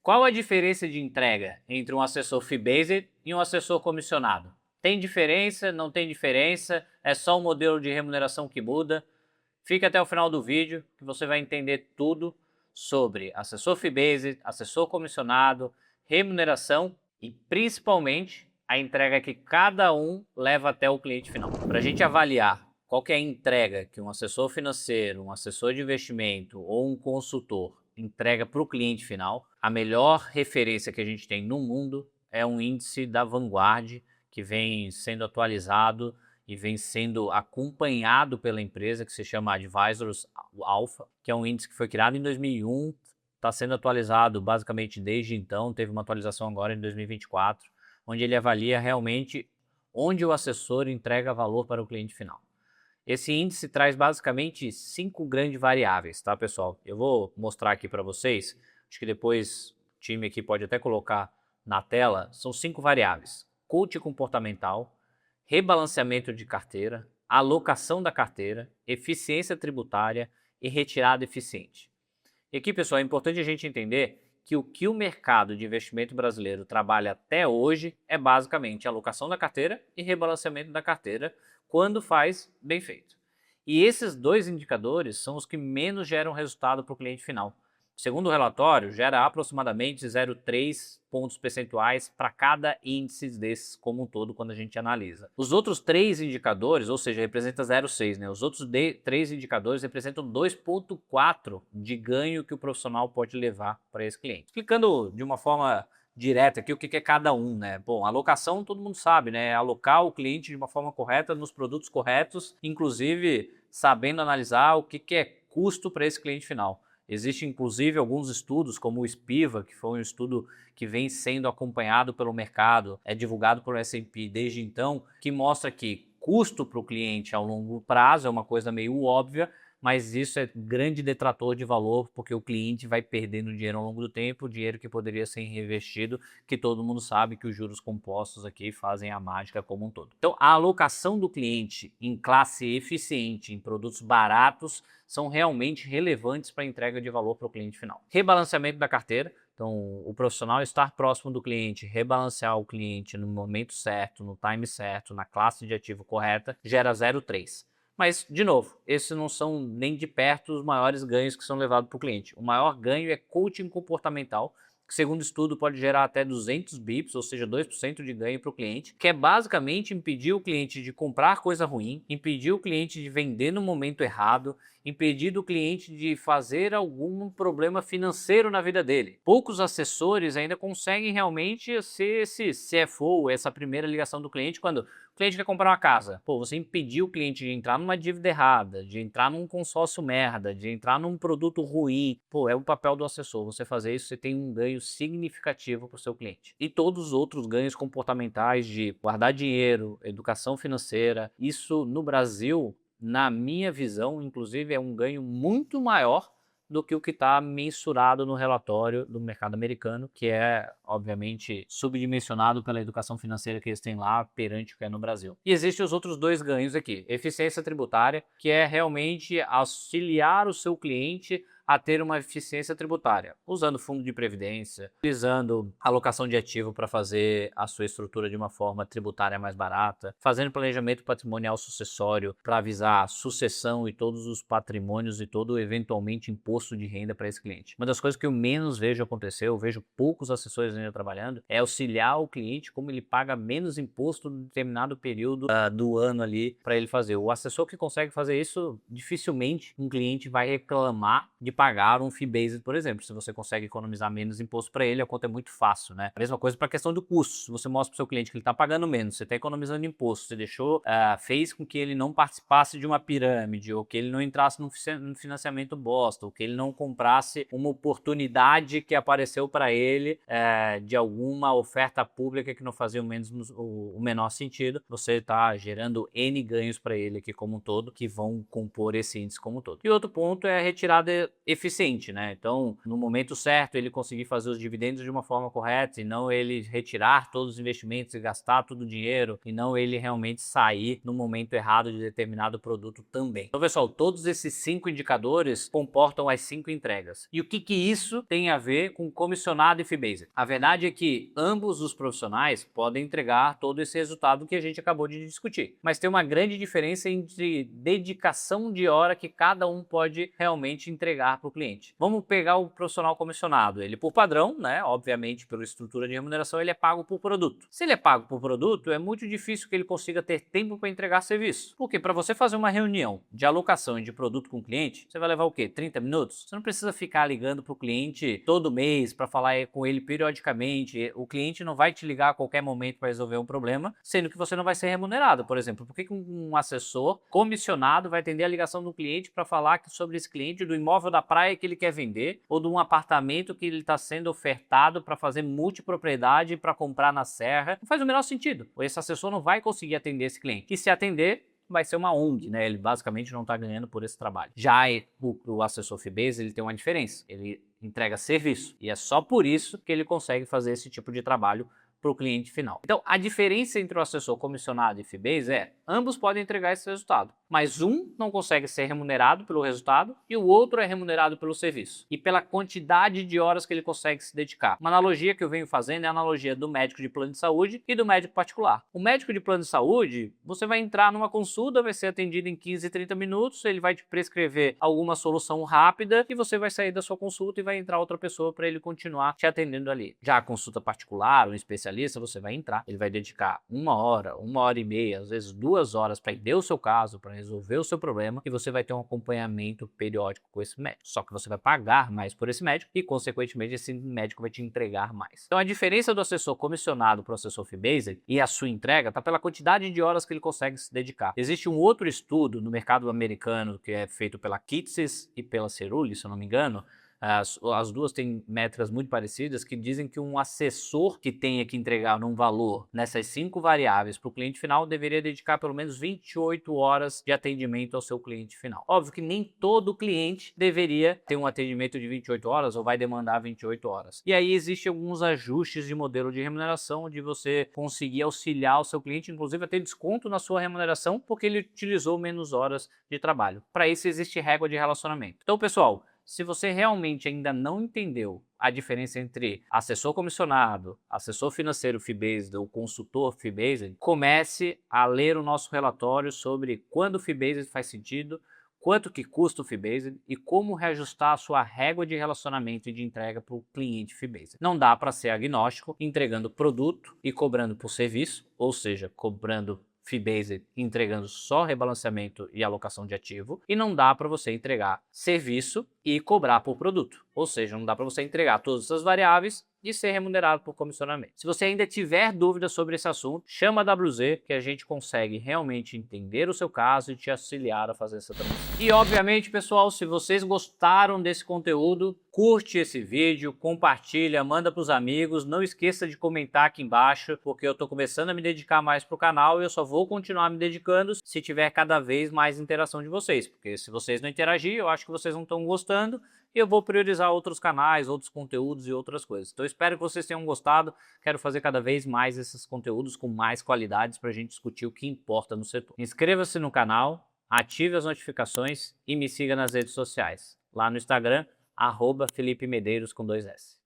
Qual a diferença de entrega entre um assessor fee-based e um assessor comissionado? Tem diferença? Não tem diferença? É só um modelo de remuneração que muda? Fica até o final do vídeo que você vai entender tudo sobre assessor fee-based, assessor comissionado, remuneração e principalmente a entrega que cada um leva até o cliente final. Para a gente avaliar qual que é a entrega que um assessor financeiro, um assessor de investimento ou um consultor entrega para o cliente final, a melhor referência que a gente tem no mundo é um índice da Vanguard que vem sendo atualizado e vem sendo acompanhado pela empresa, que se chama Advisors Alpha, que é um índice que foi criado em 2001, está sendo atualizado basicamente desde então, teve uma atualização agora em 2024, onde ele avalia realmente onde o assessor entrega valor para o cliente final. Esse índice traz basicamente 5 grandes variáveis, tá, pessoal? Eu vou mostrar aqui para vocês, acho que depois o time aqui pode até colocar na tela, são 5 variáveis. Coach comportamental, rebalanceamento de carteira, alocação da carteira, eficiência tributária e retirada eficiente. E aqui, pessoal, é importante a gente entender que o mercado de investimento brasileiro trabalha até hoje é basicamente alocação da carteira e rebalanceamento da carteira quando faz bem feito. E esses dois indicadores são os que menos geram resultado para o cliente final. Segundo o relatório, gera aproximadamente 0,3 pontos percentuais para cada índice desses como um todo quando a gente analisa. Os outros 3 indicadores, ou seja, representa 0,6, né? Os outros 3 indicadores representam 2,4 de ganho que o profissional pode levar para esse cliente. Explicando de uma forma direta aqui o que é cada um, né? Bom, alocação todo mundo sabe, né? Alocar o cliente de uma forma correta nos produtos corretos, inclusive sabendo analisar o que é custo para esse cliente final. Existem, inclusive, alguns estudos, como o SPIVA, que foi um estudo que vem sendo acompanhado pelo mercado, é divulgado pelo S&P desde então, que mostra que custo para o cliente ao longo prazo é uma coisa meio óbvia, mas isso é grande detrator de valor, porque o cliente vai perdendo dinheiro ao longo do tempo, dinheiro que poderia ser reinvestido, que todo mundo sabe que os juros compostos aqui fazem a mágica como um todo. Então, a alocação do cliente em classe eficiente, em produtos baratos, são realmente relevantes para a entrega de valor para o cliente final. Rebalanceamento da carteira. Então, o profissional estar próximo do cliente, rebalancear o cliente no momento certo, no time certo, na classe de ativo correta, gera 0,3. Mas, de novo, esses não são nem de perto os maiores ganhos que são levados para o cliente. O maior ganho é coaching comportamental, que segundo estudo pode gerar até 200 bips, ou seja, 2% de ganho para o cliente, que é basicamente impedir o cliente de comprar coisa ruim, impedir o cliente de vender no momento errado, impedir o cliente de fazer algum problema financeiro na vida dele. Poucos assessores ainda conseguem realmente ser esse CFO, essa primeira ligação do cliente, quando o cliente quer comprar uma casa. Pô, você impediu o cliente de entrar numa dívida errada, de entrar num consórcio merda, de entrar num produto ruim. Pô, é o papel do assessor. Você fazer isso, você tem um ganho significativo para o seu cliente. E todos os outros ganhos comportamentais de guardar dinheiro, educação financeira, isso no Brasil, na minha visão, inclusive, é um ganho muito maior do que o que está mensurado no relatório do mercado americano, que é, obviamente, subdimensionado pela educação financeira que eles têm lá perante o que é no Brasil. E existem os outros dois ganhos aqui. Eficiência tributária, que é realmente auxiliar o seu cliente a ter uma eficiência tributária, usando fundo de previdência, utilizando alocação de ativo para fazer a sua estrutura de uma forma tributária mais barata, fazendo planejamento patrimonial sucessório para avisar a sucessão e todos os patrimônios e todo eventualmente imposto de renda para esse cliente. Uma das coisas que eu menos vejo acontecer, eu vejo poucos assessores ainda trabalhando, é auxiliar o cliente como ele paga menos imposto em determinado período do ano ali para ele fazer. O assessor que consegue fazer isso, dificilmente um cliente vai reclamar de pagar um fee-based, por exemplo. Se você consegue economizar menos imposto para ele, a conta é muito fácil, né? A mesma coisa para a questão do custo. Se você mostra para o seu cliente que ele está pagando menos, você está economizando imposto, você deixou, fez com que ele não participasse de uma pirâmide, ou que ele não entrasse num financiamento bosta, ou que ele não comprasse uma oportunidade que apareceu para ele de alguma oferta pública que não fazia o menor sentido, você está gerando N ganhos para ele aqui como um todo, que vão compor esse índice como um todo. E outro ponto é a retirada eficiente, né? Então, no momento certo, ele conseguir fazer os dividendos de uma forma correta e não ele retirar todos os investimentos e gastar todo o dinheiro e não ele realmente sair no momento errado de determinado produto também. Então, pessoal, todos esses 5 indicadores comportam as 5 entregas. E o que isso tem a ver com comissionado e fee-based? A verdade é que ambos os profissionais podem entregar todo esse resultado que a gente acabou de discutir, mas tem uma grande diferença entre dedicação de hora que cada um pode realmente entregar para o cliente. Vamos pegar o profissional comissionado. Ele, por padrão, né, obviamente pela estrutura de remuneração, ele é pago por produto. Se ele é pago por produto, é muito difícil que ele consiga ter tempo para entregar serviço. Porque para você fazer uma reunião de alocação de produto com o cliente, você vai levar o quê? 30 minutos? Você não precisa ficar ligando para o cliente todo mês para falar com ele periodicamente. O cliente não vai te ligar a qualquer momento para resolver um problema, sendo que você não vai ser remunerado. Por exemplo, por que um assessor comissionado vai atender a ligação do cliente para falar sobre esse cliente, do imóvel da praia que ele quer vender ou de um apartamento que ele está sendo ofertado para fazer multipropriedade para comprar na Serra? Não faz o menor sentido. Esse assessor não vai conseguir atender esse cliente. E se atender, vai ser uma ONG, né? Ele basicamente não está ganhando por esse trabalho. Já o assessor fee-based, ele tem uma diferença. Ele entrega serviço. E é só por isso que ele consegue fazer esse tipo de trabalho para o cliente final. Então, a diferença entre o assessor comissionado e fee-based é, ambos podem entregar esse resultado, mas um não consegue ser remunerado pelo resultado e o outro é remunerado pelo serviço e pela quantidade de horas que ele consegue se dedicar. Uma analogia que eu venho fazendo é a analogia do médico de plano de saúde e do médico particular. O médico de plano de saúde, você vai entrar numa consulta, vai ser atendido em 15, 30 minutos, ele vai te prescrever alguma solução rápida e você vai sair da sua consulta e vai entrar outra pessoa para ele continuar te atendendo ali. Já a consulta particular, um especialista, você vai entrar, ele vai dedicar 1 hora e meia, às vezes 2 horas para entender o seu caso, para resolver o seu problema e você vai ter um acompanhamento periódico com esse médico. Só que você vai pagar mais por esse médico e, consequentemente, esse médico vai te entregar mais. Então, a diferença do assessor comissionado para o assessor fee-based e a sua entrega está pela quantidade de horas que ele consegue se dedicar. Existe um outro estudo no mercado americano que é feito pela Kitces e pela Cerulli, se eu não me engano. As duas têm métricas muito parecidas que dizem que um assessor que tenha que entregar um valor nessas 5 variáveis para o cliente final deveria dedicar pelo menos 28 horas de atendimento ao seu cliente final. Óbvio que nem todo cliente deveria ter um atendimento de 28 horas ou vai demandar 28 horas. E aí existem alguns ajustes de modelo de remuneração de você conseguir auxiliar o seu cliente, inclusive a ter desconto na sua remuneração porque ele utilizou menos horas de trabalho. Para isso existe régua de relacionamento. Então, pessoal, se você realmente ainda não entendeu a diferença entre assessor comissionado, assessor financeiro fee-based ou consultor fee-based, comece a ler o nosso relatório sobre quando o fee-based faz sentido, quanto que custa o fee-based e como reajustar a sua régua de relacionamento e de entrega para o cliente fee-based. Não dá para ser agnóstico entregando produto e cobrando por serviço, ou seja, cobrando fee-based entregando só rebalanceamento e alocação de ativo, e não dá para você entregar serviço e cobrar por produto, ou seja, não dá para você entregar todas essas variáveis e ser remunerado por comissionamento. Se você ainda tiver dúvidas sobre esse assunto, chama a WZ que a gente consegue realmente entender o seu caso e te auxiliar a fazer essa transição. E obviamente, pessoal, se vocês gostaram desse conteúdo, curte esse vídeo, compartilha, manda para os amigos, não esqueça de comentar aqui embaixo, porque eu estou começando a me dedicar mais para o canal e eu só vou continuar me dedicando se tiver cada vez mais interação de vocês, porque se vocês não interagirem, eu acho que vocês não estão gostando e eu vou priorizar outros canais, outros conteúdos e outras coisas. Então eu espero que vocês tenham gostado, quero fazer cada vez mais esses conteúdos com mais qualidades para a gente discutir o que importa no setor. Inscreva-se no canal, ative as notificações e me siga nas redes sociais. Lá no Instagram, @FelipeMedeiros com 2S.